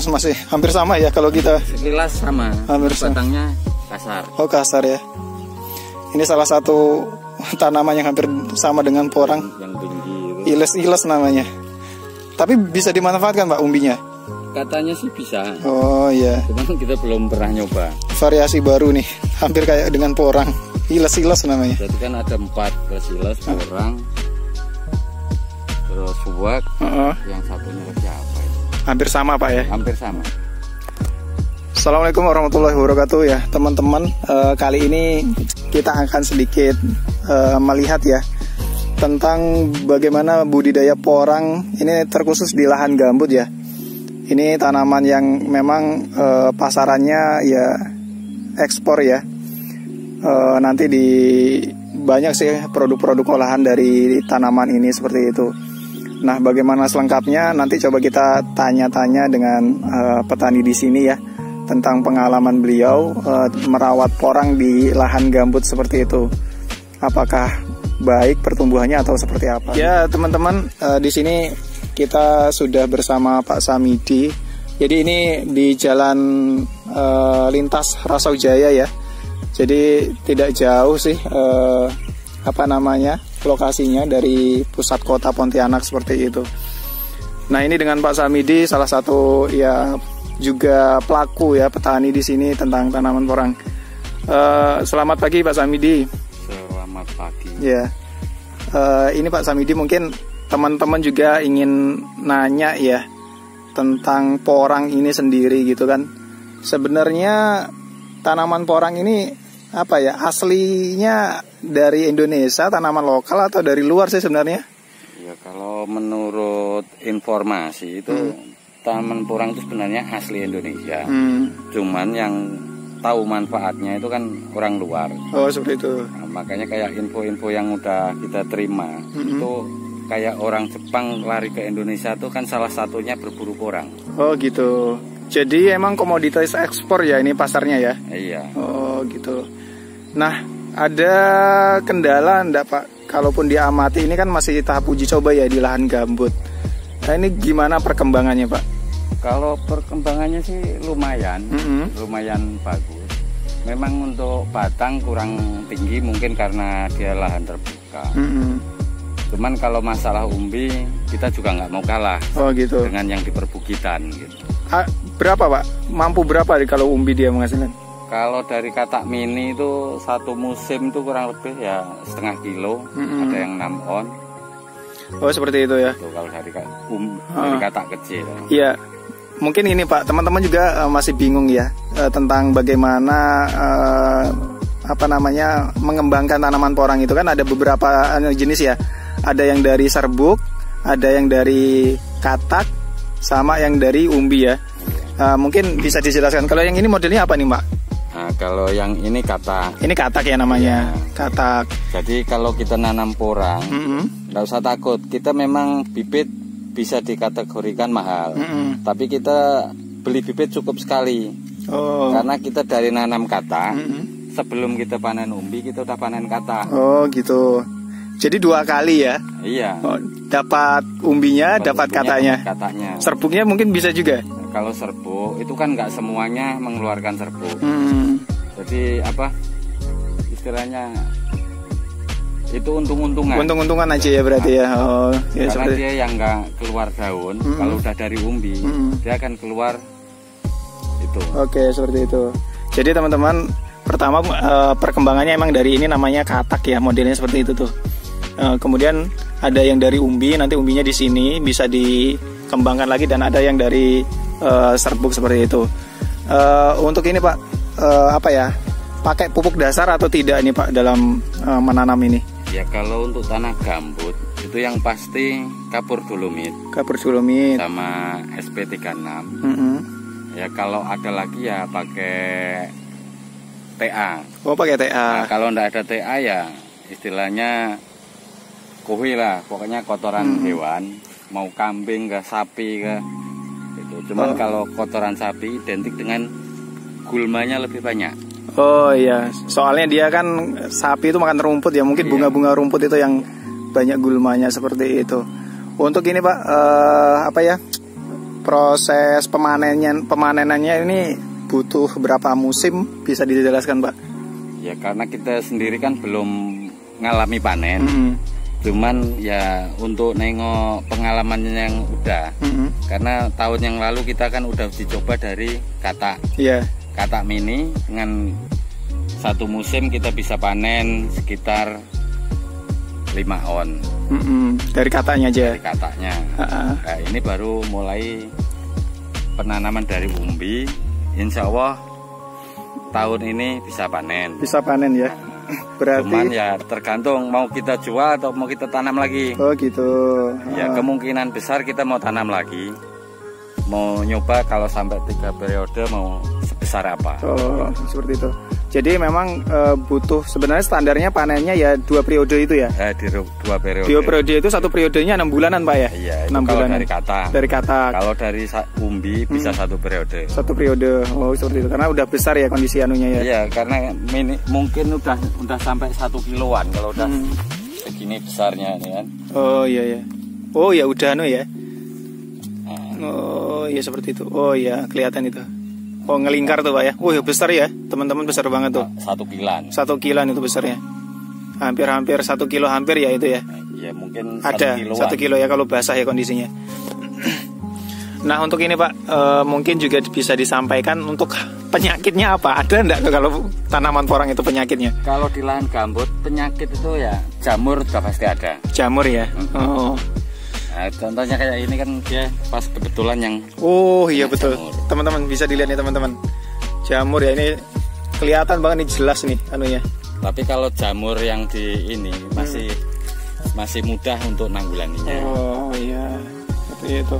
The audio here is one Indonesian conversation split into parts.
Masih hampir sama ya kalau kita sekilas sama, hampir batangnya kasar. Oh kasar ya. Ini salah satu tanaman yang hampir sama dengan porang, yang tinggi itu. Iles-iles namanya. Tapi bisa dimanfaatkan Pak umbinya? Katanya sih bisa. Oh iya. Cuman kita belum pernah nyoba. Variasi baru nih, hampir kayak dengan porang. Iles-iles namanya. Jadi kan ada 4 iles, porang, terus suwak, yang satunya lagi apa? Hampir sama Pak ya? Hampir sama. Assalamualaikum warahmatullahi wabarakatuh ya teman-teman. Kali ini kita akan sedikit melihat ya tentang bagaimana budidaya porang ini terkhusus di lahan gambut ya. Ini tanaman yang memang pasarannya ya ekspor ya. Nanti di banyak sih produk-produk olahan dari tanaman ini seperti itu. Nah, bagaimana selengkapnya nanti coba kita tanya-tanya dengan petani di sini ya tentang pengalaman beliau merawat porang di lahan gambut seperti itu. Apakah baik pertumbuhannya atau seperti apa? Ya, teman-teman, di sini kita sudah bersama Pak Samidi. Jadi ini di jalan lintas Rasaujaya ya. Jadi tidak jauh sih lokasinya dari pusat kota Pontianak seperti itu. Nah, ini dengan Pak Samidi, salah satu ya juga pelaku ya petani di sini tentang tanaman porang. Selamat pagi Pak Samidi. Selamat pagi. Ya, ini Pak Samidi mungkin teman-teman juga ingin nanya ya tentang porang ini sendiri gitu kan. Sebenarnya tanaman porang ini apa ya, aslinya dari Indonesia, tanaman lokal atau dari luar sih sebenarnya? Ya, kalau menurut informasi itu tanaman porang itu sebenarnya asli Indonesia. Cuman yang tahu manfaatnya itu kan orang luar. Oh, seperti itu. Nah, makanya kayak info-info yang udah kita terima itu kayak orang Jepang lari ke Indonesia tuh kan salah satunya berburu porang. Oh gitu. Jadi emang komoditas ekspor ya ini pasarnya ya? Iya. Oh gitu. Nah, ada kendala enggak Pak? Kalaupun diamati ini kan masih tahap uji coba ya di lahan gambut. Nah, ini gimana perkembangannya Pak? Kalau perkembangannya sih lumayan, lumayan bagus. Memang untuk batang kurang tinggi mungkin karena dia lahan terbuka. Cuman kalau masalah umbi kita juga nggak mau kalah. Oh gitu. Dengan yang di perbukitan gitu. Berapa Pak? Mampu berapa kalau umbi dia menghasilkan? Kalau dari katak mini itu satu musim itu kurang lebih ya setengah kilo, ada yang 6 on. Oh seperti itu ya. Tuh, kalau dari katak kecil. Iya. Mungkin ini Pak, teman-teman juga masih bingung ya tentang bagaimana mengembangkan tanaman porang itu kan ada beberapa jenis ya. Ada yang dari serbuk, ada yang dari katak, sama yang dari umbi ya. Mungkin bisa dijelaskan. Kalau yang ini modelnya apa nih Mbak? Nah, kalau yang ini katak. Ini katak ya namanya. Ya. Katak. Jadi kalau kita nanam porang, nggak usah takut. Kita memang bibit bisa dikategorikan mahal. Tapi kita beli bibit cukup sekali. Oh. Karena kita dari nanam katak, sebelum kita panen umbi kita udah panen katak. Oh gitu. Jadi 2 kali ya? Iya. Oh, dapat umbinya, dapat kataknya. Serbuknya mungkin bisa juga. Kalau serbuk itu kan nggak semuanya mengeluarkan serbuk. Jadi apa istilahnya itu untung-untungan. Untung-untungan aja ya berarti ya. Oh, ya karena seperti... dia yang nggak keluar daun. Kalau udah dari umbi, dia akan keluar itu. Oke, seperti itu. Jadi teman-teman pertama perkembangannya emang dari ini namanya katak ya, modelnya seperti itu tuh. Kemudian ada yang dari umbi, nanti umbinya di sini bisa dikembangkan lagi, dan ada yang dari serbuk seperti itu. Untuk ini Pak, apa ya, pakai pupuk dasar atau tidak ini Pak dalam menanam ini? Ya kalau untuk tanah gambut itu yang pasti kapur dolomit. Kapur dolomit sama SP36. Ya kalau ada lagi ya pakai TA. Oh, pakai TA. Nah, kalau ndak ada TA ya istilahnya kuhi lah, pokoknya kotoran hewan, mau kambing ke sapi ke itu. Cuman kalau kotoran sapi identik dengan gulmanya lebih banyak. Oh iya, soalnya dia kan sapi itu makan rumput ya, mungkin bunga-bunga rumput itu yang banyak gulmanya seperti itu. Untuk ini Pak, apa ya, proses pemanenannya ini butuh berapa musim, bisa dijelaskan Pak? Ya karena kita sendiri kan belum ngalami panen. Cuman ya untuk nengok pengalamannya yang udah, karena tahun yang lalu kita kan udah dicoba dari katak, katak mini dengan satu musim kita bisa panen sekitar 5 on. Dari kataknya aja. Dari kataknya. Nah, ini baru mulai penanaman dari umbi. Insya Allah tahun ini bisa panen. Bisa panen ya. Berarti cuman ya tergantung mau kita jual atau mau kita tanam lagi. Oh gitu. Ya kemungkinan besar kita mau tanam lagi. Mau nyoba kalau sampai 3 periode mau sebesar apa. Oh seperti itu. Jadi memang butuh, sebenarnya standarnya panennya ya 2 periode itu ya? Di 2 periode. 2 periode itu satu periodenya 6 bulanan Pak ya? Iya, 6 bulan dari katak. Dari katak. Kalau dari umbi bisa 1 periode. 1 periode, oh seperti itu. Karena udah besar ya kondisi anunya ya? Iya, karena mungkin udah sampai 1 kiloan kalau udah segini besarnya nih kan. Oh iya ya. Oh ya udah anu ya. Oh iya seperti itu. Oh iya kelihatan itu. Oh ngelingkar tuh Pak ya. Oh ya besar ya teman-teman, besar banget tuh. 1 kilan. 1 kilan itu besarnya. Hampir 1 kilo hampir ya itu ya. Ya mungkin ada 1 kilo ya kalau basah ya kondisinya. Nah untuk ini Pak, mungkin juga bisa disampaikan untuk penyakitnya apa? Ada enggak kalau tanaman porang itu penyakitnya? Kalau di lahan gambut penyakit itu ya jamur sudah pasti ada. Jamur ya. Oh. Nah, contohnya kayak ini kan dia pas kebetulan yang. Oh iya betul. Teman-teman bisa dilihat nih teman-teman. Jamur ya, ini kelihatan banget nih, jelas nih anunya. Tapi kalau jamur yang di ini masih mudah untuk nanggulanginya. Oh iya. Seperti itu.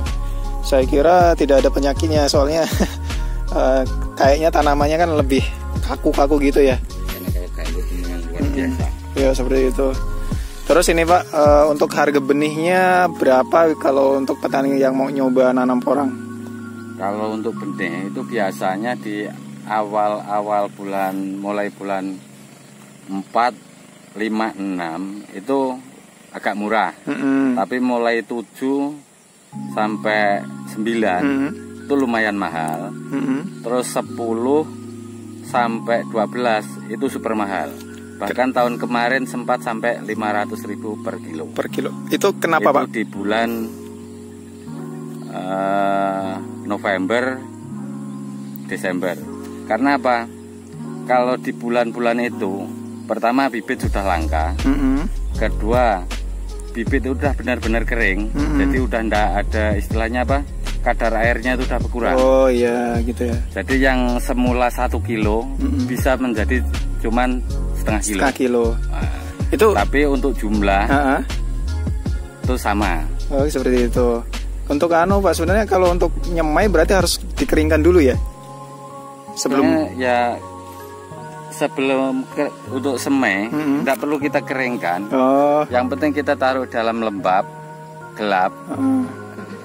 Saya kira tidak ada penyakitnya, soalnya kayaknya tanamannya kan lebih kaku-kaku gitu ya. Karena kayak gambut yang luar biasa. Ya seperti itu. Terus ini Pak, untuk harga benihnya berapa kalau untuk petani yang mau nyoba nanam porang? Kalau untuk benih itu biasanya di awal-awal bulan, mulai bulan 4, 5, 6 itu agak murah. Tapi mulai 7 sampai 9 itu lumayan mahal. Terus 10 sampai 12 itu super mahal. Bahkan tahun kemarin sempat sampai 500.000 per kilo. Per kilo. Itu kenapa itu Pak? Di bulan November, Desember. Karena apa? Kalau di bulan-bulan itu, pertama bibit sudah langka. Kedua, bibit udah benar-benar kering. Jadi udah ndak ada istilahnya apa? Kadar airnya itu udah berkurang. Oh iya gitu ya. Jadi yang semula 1 kilo bisa menjadi cuman setengah kilo. Nah, itu tapi untuk jumlah itu sama. Oh seperti itu. Untuk Pak sebenarnya kalau untuk nyemai berarti harus dikeringkan dulu ya. Sebelum untuk semai tidak perlu kita keringkan. Yang penting kita taruh dalam lembab gelap.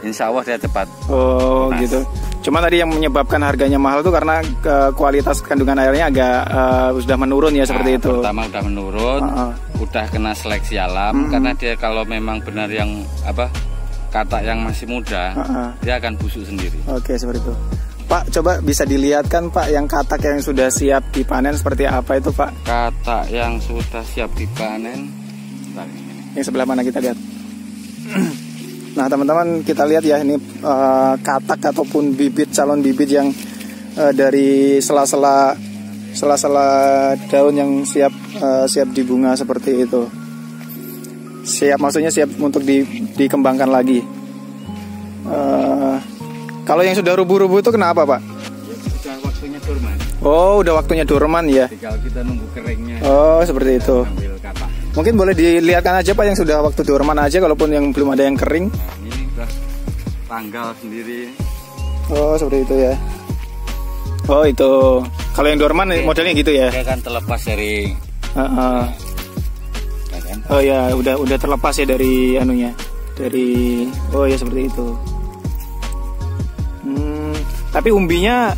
Insya Allah dia cepat. Oh panas. Gitu. Cuma tadi yang menyebabkan harganya mahal itu karena kualitas kandungan airnya agak sudah menurun ya, seperti itu. Pertama udah menurun, udah kena seleksi alam, karena dia kalau memang benar yang katak yang masih muda, dia akan busuk sendiri. Oke, seperti itu. Pak, coba bisa dilihatkan Pak yang katak yang sudah siap dipanen seperti apa itu Pak? Katak yang sudah siap dipanen. Yang sebelah mana kita lihat? Nah teman-teman kita lihat ya, ini katak ataupun bibit, calon bibit yang dari sela-sela sela-sela daun yang siap dibunga seperti itu. Maksudnya siap untuk dikembangkan lagi. Kalau yang sudah rubuh-rubuh itu kenapa, Pak? Ya, sudah waktunya dorman. Oh, udah waktunya dorman ya. Kalau kita nunggu keringnya. Oh, seperti itu. Mungkin boleh dilihatkan aja Pak yang sudah waktu dorman aja, kalaupun yang belum ada yang kering. Nah, ini udah tanggal sendiri. Oh, seperti itu ya. Oh, itu. Kalau yang dorman modelnya gitu ya. Dia kan terlepas dari. Oh ya, udah terlepas ya dari anunya. Oh ya, seperti itu. Tapi umbinya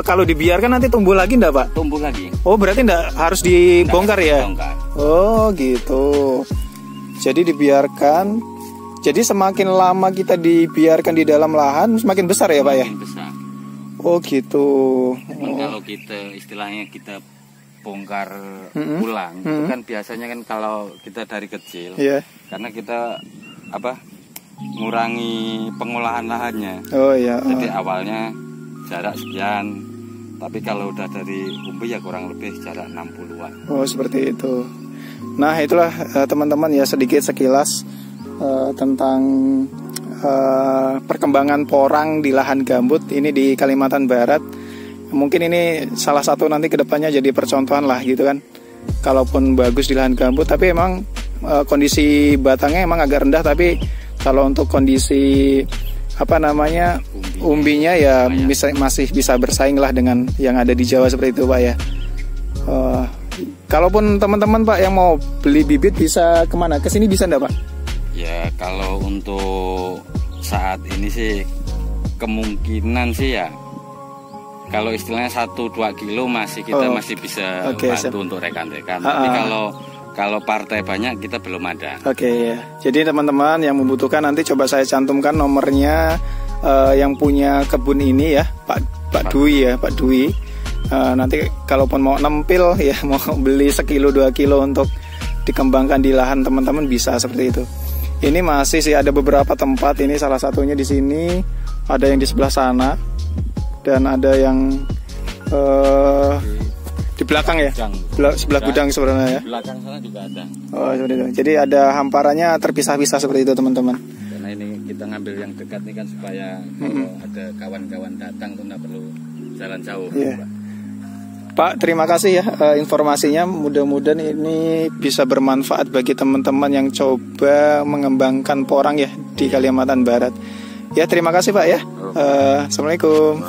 kalau dibiarkan nanti tumbuh lagi enggak, Pak? Tumbuh lagi. Oh, berarti enggak harus dibongkar ya? Dibongkar. Oh, gitu. Jadi dibiarkan. Jadi semakin lama kita dibiarkan di dalam lahan, semakin besar ya, Pak ya? Semakin besar. Oh, gitu. Kalau istilahnya kita bongkar ulang, itu kan biasanya kan kalau kita dari kecil, karena kita ngurangi pengolahan lahannya. Oh iya. Jadi awalnya jarak sekian, tapi kalau udah dari umbi ya kurang lebih jarak 60-an. Oh, seperti itu. Nah, itulah teman-teman ya sedikit sekilas tentang perkembangan porang di lahan gambut ini di Kalimantan Barat. Mungkin ini salah satu nanti kedepannya jadi percontohan lah gitu kan. Kalaupun bagus di lahan gambut, tapi emang kondisi batangnya emang agak rendah, tapi kalau untuk kondisi umbinya ya masih bisa bersaing lah dengan yang ada di Jawa seperti itu, Pak ya. Kalaupun teman-teman Pak yang mau beli bibit bisa kemana? Kesini bisa enggak, Pak? Ya kalau untuk saat ini sih kemungkinan sih ya. Kalau istilahnya 1-2 kilo masih masih bisa bantu untuk rekan-rekan. Tapi kalau partai banyak kita belum ada. Ya. Jadi teman-teman yang membutuhkan nanti coba saya cantumkan nomornya yang punya kebun ini ya, Pak Dwi ya, Pak Dwi. Nanti kalaupun mau nempil ya, mau beli 1-2 kilo untuk dikembangkan di lahan teman-teman bisa seperti itu. Ini masih sih ada beberapa tempat, ini salah satunya di sini, ada yang di sebelah sana. Dan ada yang di belakang ya, sebelah gudang sebenarnya ya. Di belakang sana juga ada. Oh, seperti itu. Jadi ada hamparannya terpisah-pisah seperti itu teman-teman. Karena ini kita ngambil yang dekat nih kan supaya kalau ada kawan-kawan datang tuh nggak perlu jalan jauh. Pak, terima kasih ya informasinya. Mudah-mudahan ini bisa bermanfaat bagi teman-teman yang coba mengembangkan porang ya di Kalimantan Barat. Ya, terima kasih Pak ya. Assalamualaikum.